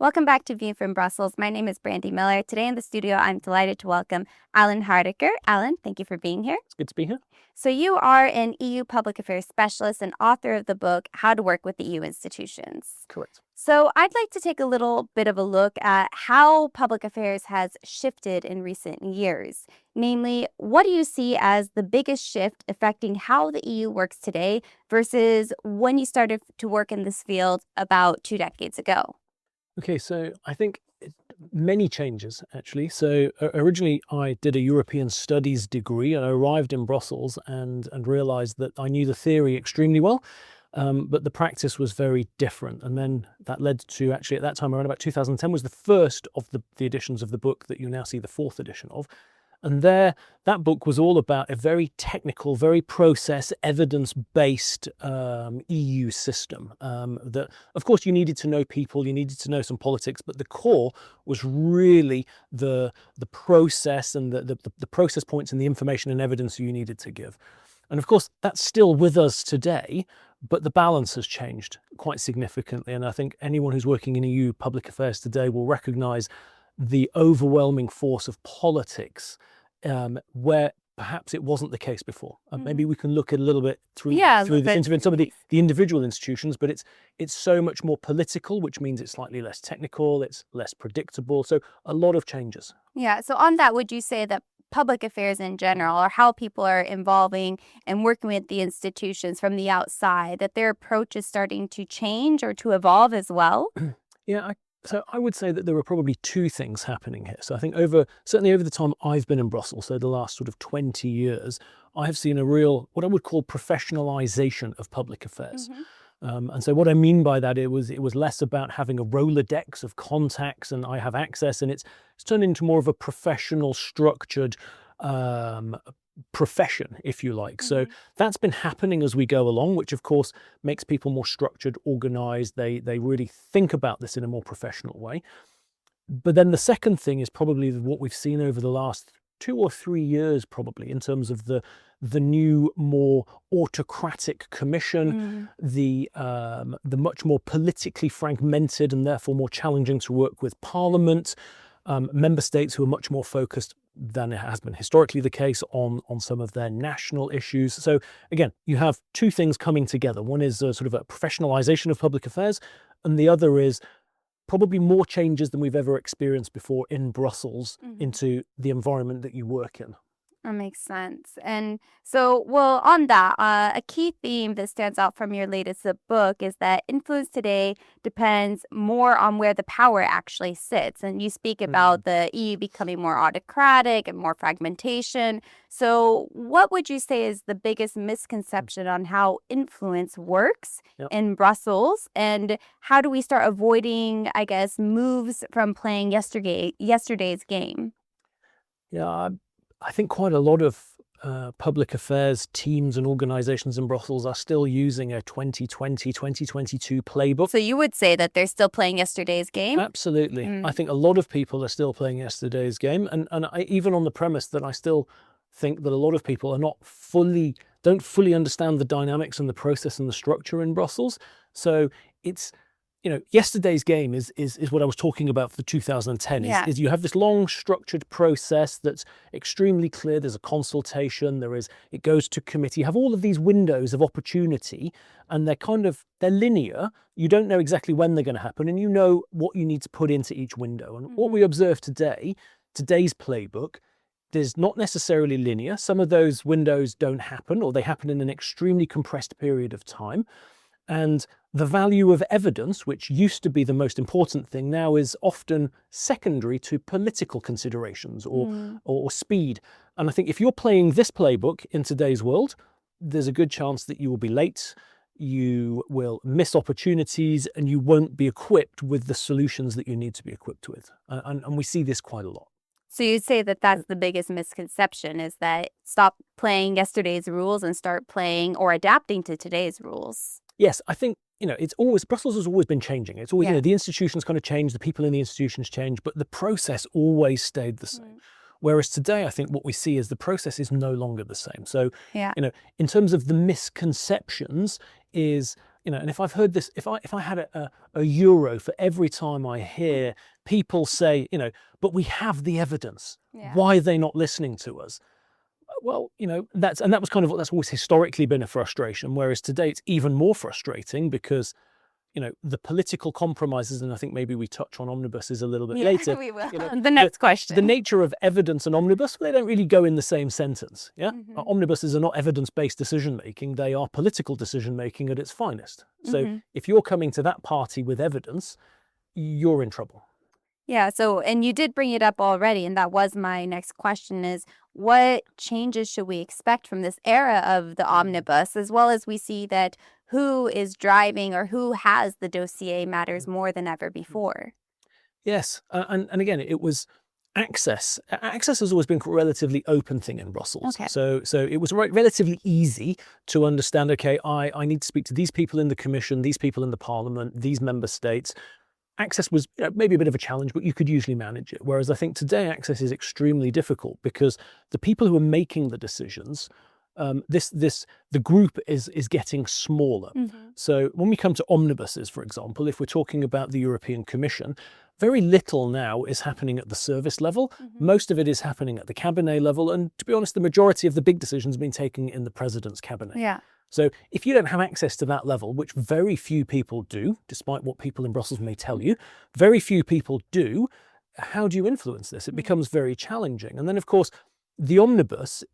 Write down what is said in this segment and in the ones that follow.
Welcome back to View from Brussels. My name is Brandy Miller. Today in the studio, I'm delighted to welcome Alan Hardacre. Alan, thank you for being here. It's good to be here. So you are an EU public affairs specialist and author of the book, How to Work with the EU Institutions. Correct. So I'd like to take a little bit of a look at how public affairs has shifted in recent years. Namely, what do you see as the biggest shift affecting how the EU works today versus when you started to work in this field about 2 decades ago? Okay, so I think many changes, actually. So originally I did a European studies degree and I arrived in Brussels and realized that I knew the theory extremely well, but the practice was very different. And then that led to, actually at that time, around about 2010, was the first of the editions of the book that you now see the fourth edition of. And that book was all about a very technical, very process, evidence-based EU system that, of course, you needed to know people, you needed to know some politics, but the core was really the process and the process points and the information and evidence you needed to give. And of course, that's still with us today, but the balance has changed quite significantly. And I think anyone who's working in EU public affairs today will recognize the overwhelming force of politics, where perhaps it wasn't the case before. Maybe we can look at a little bit through this interview and some of the individual institutions, but it's so much more political, which means it's slightly less technical, it's less predictable. So a lot of changes. Yeah. So on that, would you say that public affairs in general, or how people are involving and working with the institutions from the outside, that their approach is starting to change or to evolve as well? Yeah, so I would say that there are probably two things happening here. So I think certainly over the time I've been in Brussels, so the last sort of 20 years, I have seen a real, what I would call professionalization of public affairs. And so what I mean by that, it was less about having a Rolodex of contacts and I have access, and it's turned into more of a professional, structured profession, if you like. So that's been happening as we go along, which of course makes people more structured, organized. They really think about this in a more professional way. But then the second thing is probably what we've seen over the last 2 or 3 years, probably, in terms of the new, more autocratic commission, the much more politically fragmented and therefore more challenging to work with parliament, member states who are much more focused than it has been historically the case on some of their national issues. So again, you have two things coming together. One is sort of a professionalization of public affairs, and the other is probably more changes than we've ever experienced before in Brussels into the environment that you work in. That makes sense. And so, well, on that, a key theme that stands out from your latest book is that influence today depends more on where the power actually sits. And you speak about the EU becoming more autocratic and more fragmentation. So what would you say is the biggest misconception on how influence works in Brussels? And how do we start avoiding, I guess, moves from playing yesterday's game? Yeah, I think quite a lot of public affairs teams and organizations in Brussels are still using a 2020, 2022 playbook. So you would say that they're still playing yesterday's game? Absolutely. I think a lot of people are still playing yesterday's game. And even on the premise that I still think that a lot of people don't fully understand the dynamics and the process and the structure in Brussels. So it's, yesterday's game is what I was talking about for 2010, is you have this long structured process that's extremely clear. There's a consultation, it goes to committee. You have all of these windows of opportunity and they're linear. You don't know exactly when they're going to happen and you know what you need to put into each window. And what we observe today's playbook, there's not necessarily linear. Some of those windows don't happen, or they happen in an extremely compressed period of time. And the value of evidence, which used to be the most important thing, now is often secondary to political considerations or speed. And I think if you're playing this playbook in today's world, there's a good chance that you will be late, you will miss opportunities, and you won't be equipped with the solutions that you need to be equipped with. And we see this quite a lot. So you'd say that that's the biggest misconception, is that stop playing yesterday's rules and start playing or adapting to today's rules. Yes, I think, Brussels has always been changing. It's always, the institutions kind of change, the people in the institutions change, but the process always stayed the same. Whereas today, I think what we see is the process is no longer the same. So, in terms of the misconceptions is, and if I've heard this, if I had a euro for every time I hear people say, but we have the evidence, Yeah. why are they not listening to us? Well, that was kind of that's always historically been a frustration, whereas today it's even more frustrating because the political compromises, and I think maybe we touch on omnibuses a little bit later. We will. The next question. The nature of evidence and omnibus, they don't really go in the same sentence. Yeah, omnibuses are not evidence-based decision-making; they are political decision-making at its finest. So if you're coming to that party with evidence, you're in trouble. Yeah. So, and you did bring it up already, and that was my next question: is what changes should we expect from this era of the omnibus, as well as we see that who is driving or who has the dossier matters more than ever before? Yes, and again, it was access. Access has always been a relatively open thing in Brussels. Okay. So it was relatively easy to understand, okay, I need to speak to these people in the Commission, these people in the Parliament, these member states. Access was maybe a bit of a challenge, but you could usually manage it. Whereas I think today access is extremely difficult because the people who are making the decisions, the group is getting smaller. So when we come to omnibuses, for example, if we're talking about the European Commission, very little now is happening at the service level. Most of it is happening at the cabinet level. And to be honest, the majority of the big decisions have been taken in the president's cabinet. Yeah. So if you don't have access to that level, which very few people do, despite what people in Brussels may tell you, very few people do, how do you influence this? It becomes very challenging. And then, of course, the omnibus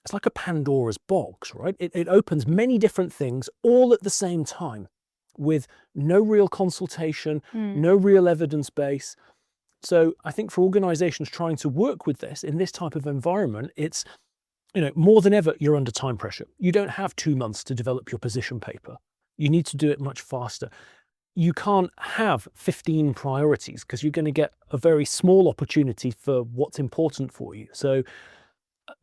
it's like a Pandora's box, right? It opens many different things all at the same time with no real consultation, no real evidence base. So I think for organizations trying to work with this in this type of environment, it's more than ever, you're under time pressure. You don't have 2 months to develop your position paper. You need to do it much faster. You can't have 15 priorities because you're going to get a very small opportunity for what's important for you. So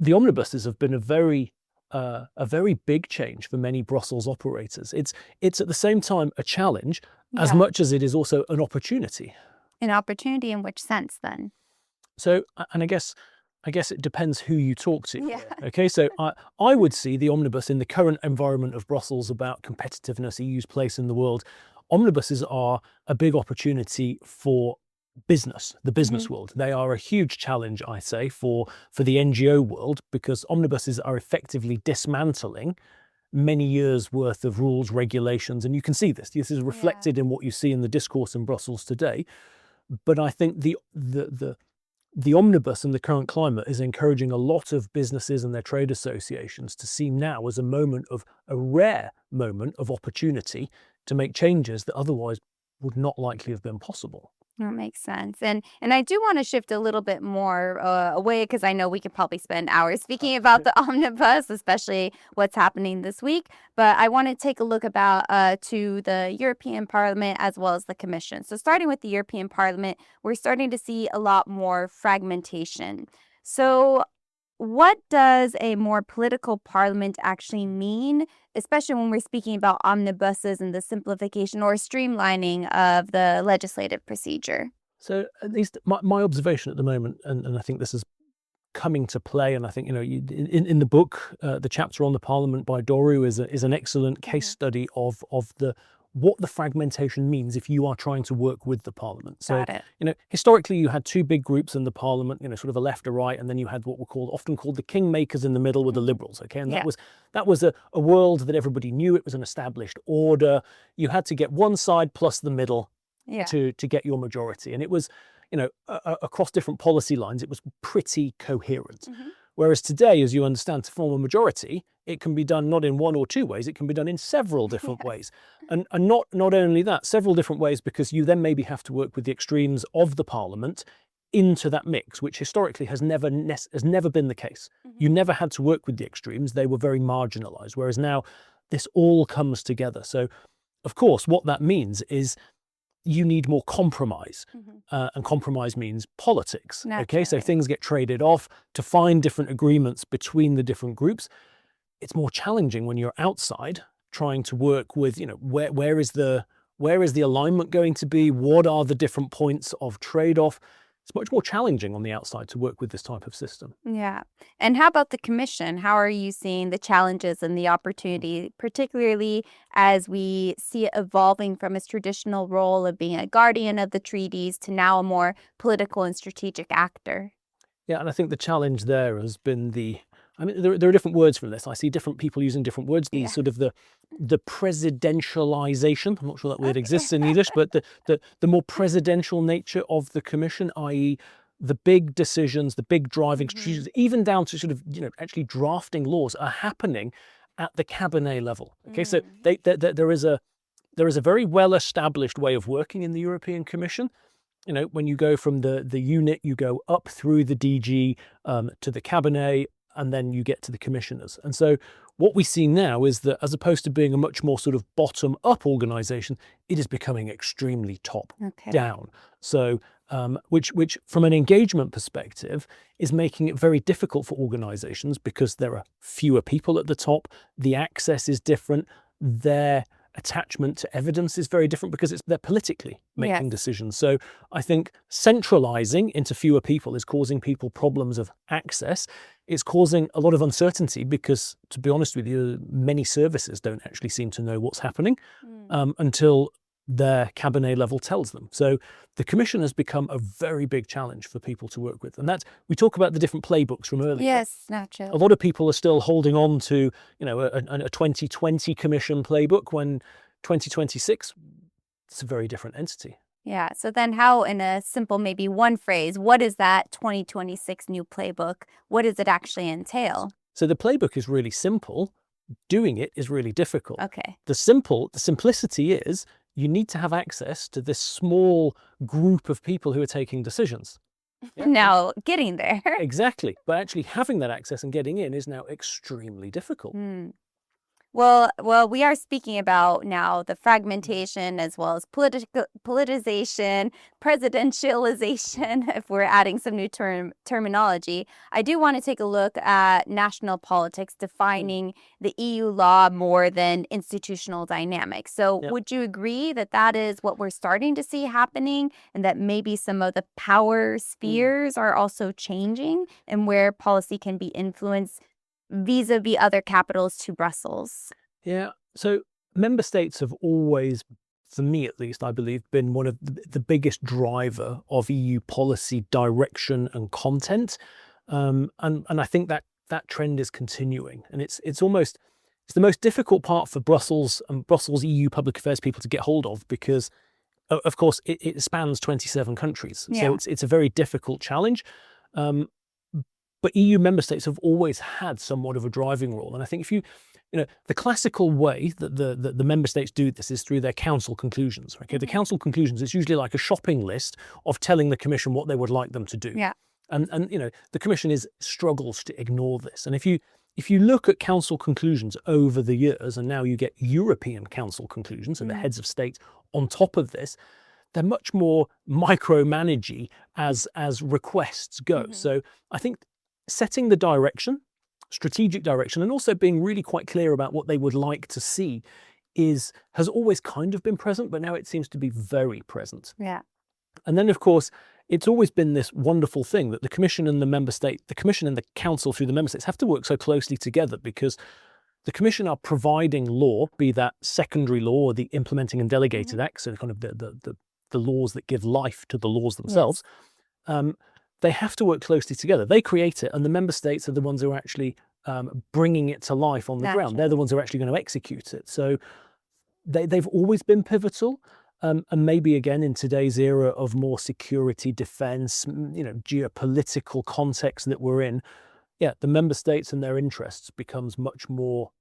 the omnibuses have been a very big change for many Brussels operators. It's at the same time a challenge as much as it is also an opportunity. An opportunity in which sense then? So, and I guess it depends who you talk to. Yeah. Okay, so I would see the omnibus in the current environment of Brussels about competitiveness, EU's place in the world. Omnibuses are a big opportunity for business, the business world. They are a huge challenge, I say, for the NGO world because omnibuses are effectively dismantling many years worth of rules, regulations, and you can see this. This is reflected in what you see in the discourse in Brussels today. But I think the omnibus and the current climate is encouraging a lot of businesses and their trade associations to see now as a rare moment of opportunity to make changes that otherwise would not likely have been possible. That makes sense. And I do want to shift a little bit more away because I know we could probably spend hours speaking about the omnibus, especially what's happening this week. But I want to take a look about to the European Parliament as well as the Commission. So starting with the European Parliament, we're starting to see a lot more fragmentation. So what does a more political parliament actually mean, especially when we're speaking about omnibuses and the simplification or streamlining of the legislative procedure? So at least my observation at the moment, and I think this is coming to play, and I think in the book, the chapter on the Parliament by Doru is an excellent case study of what the fragmentation means if you are trying to work with the Parliament. So, Got it. Historically you had two big groups in the Parliament, sort of a left, a right, and then you had what were often called the kingmakers in the middle with the Liberals. Okay, and that was a world that everybody knew. It was an established order. You had to get one side plus the middle to get your majority, and it was, across different policy lines, it was pretty coherent. Whereas today, as you understand, to form a majority, it can be done not in one or two ways, it can be done in several different ways. And not only that, several different ways, because you then maybe have to work with the extremes of the Parliament into that mix, which historically has never been the case. You never had to work with the extremes, they were very marginalised, whereas now this all comes together. So, of course, what that means is you need more compromise, and compromise means politics. Naturally. Okay, so things get traded off to find different agreements between the different groups. It's more challenging when you're outside trying to work with, where is the alignment going to be? What are the different points of trade-off? it's much more challenging on the outside to work with this type of system. Yeah. And how about the commission? How are you seeing the challenges and the opportunity, particularly as we see it evolving from its traditional role of being a guardian of the treaties to now a more political and strategic actor? Yeah, and I think the challenge there has been I mean, there are different words for this. I see different people using different words. Yeah. Sort of the presidentialization. I'm not sure that word Okay. exists in English, but the more presidential nature of the commission, i.e., the big decisions, the big driving Mhm. strategies, even down to sort of actually drafting laws, are happening at the cabinet level. Okay, so Mm. there is a very well established way of working in the European Commission. When you go from the unit, you go up through the DG to the cabinet, and then you get to the commissioners. And so what we see now is that, as opposed to being a much more sort of bottom-up organization, it is becoming extremely Okay. top-down. So which from an engagement perspective is making it very difficult for organizations, because there are fewer people at the top, the access is different, their attachment to evidence is very different, because they're politically Yes. making decisions. So I think centralizing into fewer people is causing people problems of access. It's causing a lot of uncertainty, because, to be honest with you, many services don't actually seem to know what's happening Mm. until their cabinet level tells them. So the commission has become a very big challenge for people to work with. And we talk about the different playbooks from earlier. Yes, A Nacho. lot of people are still holding on to, a 2020 commission playbook, when 2026, it's a very different entity. Yeah. So then, how, in a simple, maybe one phrase, what is that 2026 new playbook? What does it actually entail? So the playbook is really simple. Doing it is really difficult. Okay. The simplicity is, you need to have access to this small group of people who are taking decisions. Yeah. Now, getting there. Exactly. But actually having that access and getting in is now extremely difficult. Hmm. Well, we are speaking about now the fragmentation as well as politicization, presidentialization, if we're adding some new terminology. I do want to take a look at national politics defining the EU law more than institutional dynamics. So Yep. would you agree that that is what we're starting to see happening, and that maybe some of the power spheres are also changing and where policy can be influenced vis-a-vis other capitals to Brussels? Yeah. So member states have always, for me at least, I believe, been one of the biggest driver of EU policy direction and content. And I think that trend is continuing. And it's the most difficult part for Brussels and Brussels EU public affairs people to get hold of, because of course it spans 27 countries. Yeah. So it's a very difficult challenge. But EU member states have always had somewhat of a driving role. And I think the classical way that the member states do this is through their council conclusions. Okay, the council conclusions is usually like a shopping list of telling the Commission what they would like them to do. Yeah. And the Commission struggles to ignore this. And if you look at council conclusions over the years, and now you get European council conclusions and the heads of state on top of this, they're much more micromanagey as requests go. So I think setting the direction, strategic direction, and also being really quite clear about what they would like to see has always kind of been present, but now it seems to be very present. Yeah. And then, of course, it's always been this wonderful thing that the Commission and the Commission and the Council through the member states have to work so closely together, because the Commission are providing law, be that secondary law or the implementing and delegated acts, so kind of the laws that give life to the laws themselves. Yes. They have to work closely together. They create it, and the member states are the ones who are actually bringing it to life on the ground. They're the ones who are actually going to execute it. So they've always been pivotal. And maybe again in today's era of more security, defense, geopolitical context that we're in, yeah, the member states and their interests becomes much more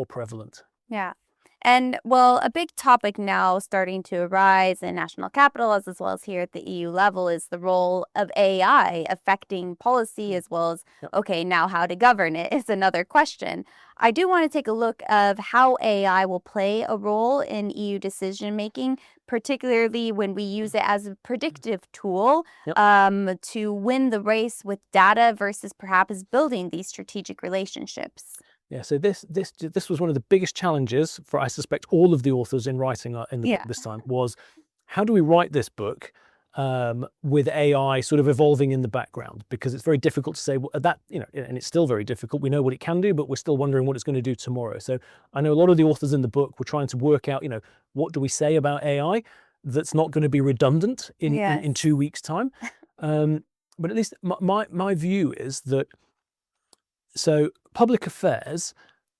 prevalent. Yeah. And well, a big topic now starting to arise in national capitals as well as here at the EU level is the role of AI affecting policy, as well as, okay, now how to govern it is another question. I do want to take a look of how AI will play a role in EU decision making, particularly when we use it as a predictive tool to win the race with data versus perhaps building these strategic relationships. Yeah, so this was one of the biggest challenges for, I suspect, all of the authors in writing in the book this time, was how do we write this book with AI sort of evolving in the background, because it's very difficult to say that, and it's still very difficult. We know what it can do, but we're still wondering what it's going to do tomorrow. So I know a lot of the authors in the book were trying to work out, what do we say about AI that's not going to be redundant in 2 weeks' time. But at least my view is that, so public affairs,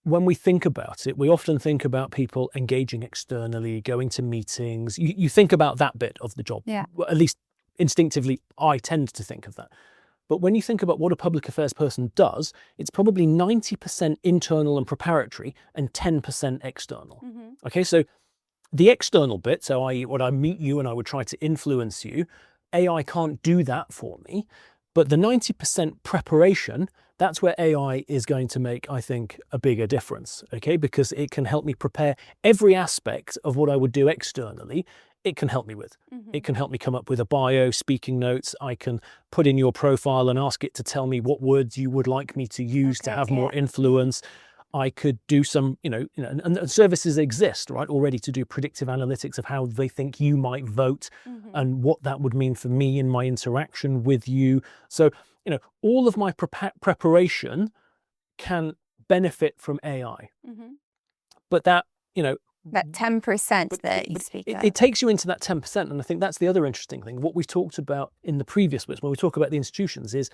when we think about it, we often think about people engaging externally, going to meetings. You think about that bit of the job. Yeah. Well, at least instinctively, I tend to think of that. But when you think about what a public affairs person does, it's probably 90% internal and preparatory and 10% external. Okay, so the external bit, so i.e. when I meet you and I would try to influence you, AI can't do that for me. But the 90% preparation, that's where AI is going to make, I think, a bigger difference, okay? Because it can help me prepare every aspect of what I would do externally. It can help me with. It can help me come up with a bio, speaking notes. I can put in your profile and ask it to tell me what words you would like me to use to have more influence. I could do some, and services exist, right, already to do predictive analytics of how they think you might vote and what that would mean for me in my interaction with you. So, all of my preparation can benefit from AI. But that, that 10% that you speak of. It takes you into that 10%. And I think that's the other interesting thing. What we've talked about in the previous bits, when we talk about the institutions, is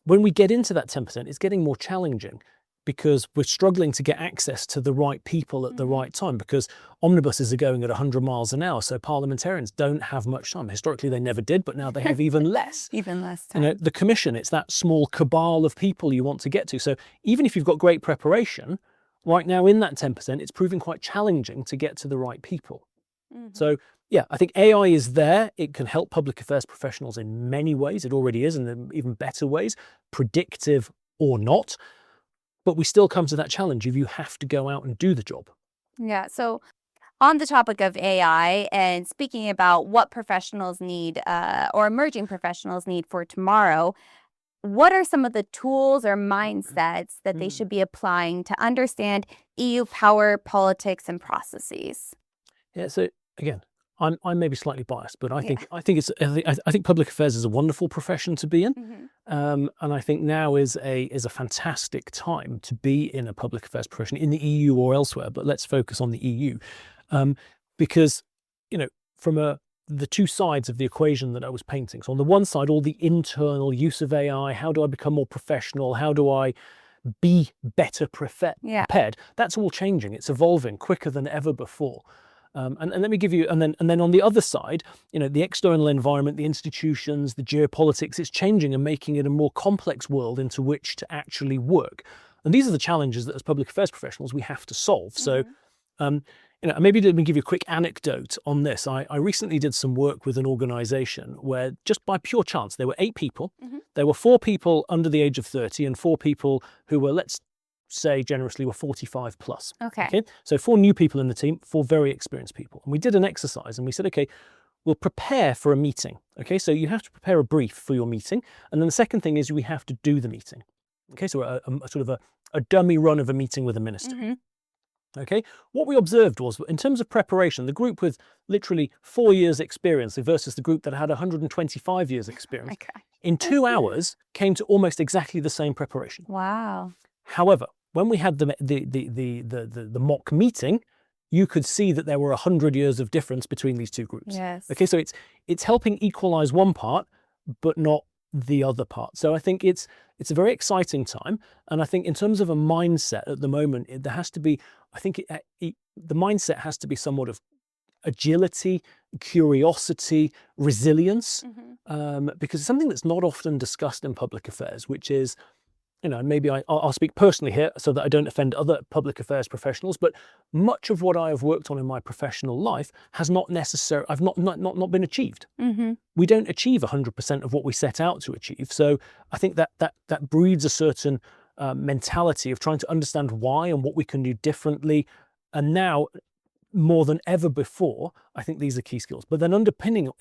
when we get into that 10%, it's getting more challenging, because we're struggling to get access to the right people at the right time, because omnibuses are going at 100 miles an hour. So parliamentarians don't have much time. Historically, they never did, but now they have even less. Even less time. The commission, it's that small cabal of people you want to get to. So even if you've got great preparation, right now in that 10%, it's proving quite challenging to get to the right people. So yeah, I think AI is there. It can help public affairs professionals in many ways. It already is, and in even better ways, predictive or not. But we still come to that challenge of you have to go out and do the job. Yeah. So on the topic of AI, and speaking about what professionals need or emerging professionals need for tomorrow, what are some of the tools or mindsets that they should be applying to understand EU power, politics, and processes? Yeah. So again, I'm maybe slightly biased, but I think public affairs is a wonderful profession to be in, and I think now is a fantastic time to be in a public affairs profession in the EU or elsewhere. But let's focus on the EU, because from the two sides of the equation that I was painting. So on the one side, all the internal use of AI. How do I become more professional? How do I be better prepared? That's all changing. It's evolving quicker than ever before. And let me give you, and then on the other side, the external environment, the institutions, the geopolitics, it's changing and making it a more complex world into which to actually work. And these are the challenges that as public affairs professionals we have to solve. So, maybe let me give you a quick anecdote on this. I recently did some work with an organization where, just by pure chance, there were 8 people. There were 4 people under the age of 30 and 4 people who were, let's say generously, were 45 plus. Okay. So 4 new people in the team, 4 very experienced people. And we did an exercise and we said, okay, we'll prepare for a meeting. Okay, so you have to prepare a brief for your meeting. And then the second thing is we have to do the meeting. Okay, so a sort of a dummy run of a meeting with a minister. Okay, what we observed was, in terms of preparation, the group with literally 4 years experience versus the group that had 125 years experience, in 2 hours came to almost exactly the same preparation. Wow. However, when we had the mock meeting, you could see that there were 100 years of difference between these two groups. Yes. Okay, so it's helping equalize one part, but not the other part. So I think it's a very exciting time, and I think in terms of a mindset at the moment, there has to be, I think the mindset has to be somewhat of agility, curiosity, resilience, because it's something that's not often discussed in public affairs, which is, maybe I'll speak personally here so that I don't offend other public affairs professionals, but much of what I have worked on in my professional life has not necessarily, I've not been achieved. We don't achieve 100% of what we set out to achieve. So I think that breeds a certain mentality of trying to understand why and what we can do differently. And now, more than ever before, I think these are key skills. But then underpinning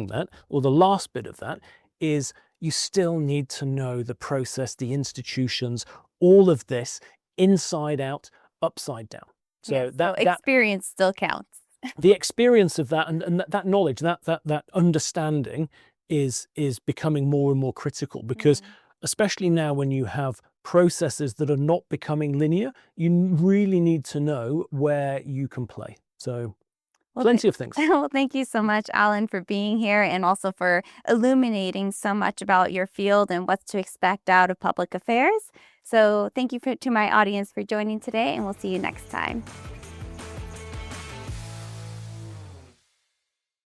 that, or the last bit of that, is you still need to know the process, the institutions, all of this inside out, upside down. So experience still counts. the experience of that and that knowledge, that understanding is becoming more and more critical, because especially now when you have processes that are not becoming linear, you really need to know where you can play. So plenty of things. Well, thank you so much, Alan, for being here and also for illuminating so much about your field and what to expect out of public affairs. So thank you to my audience for joining today, and we'll see you next time.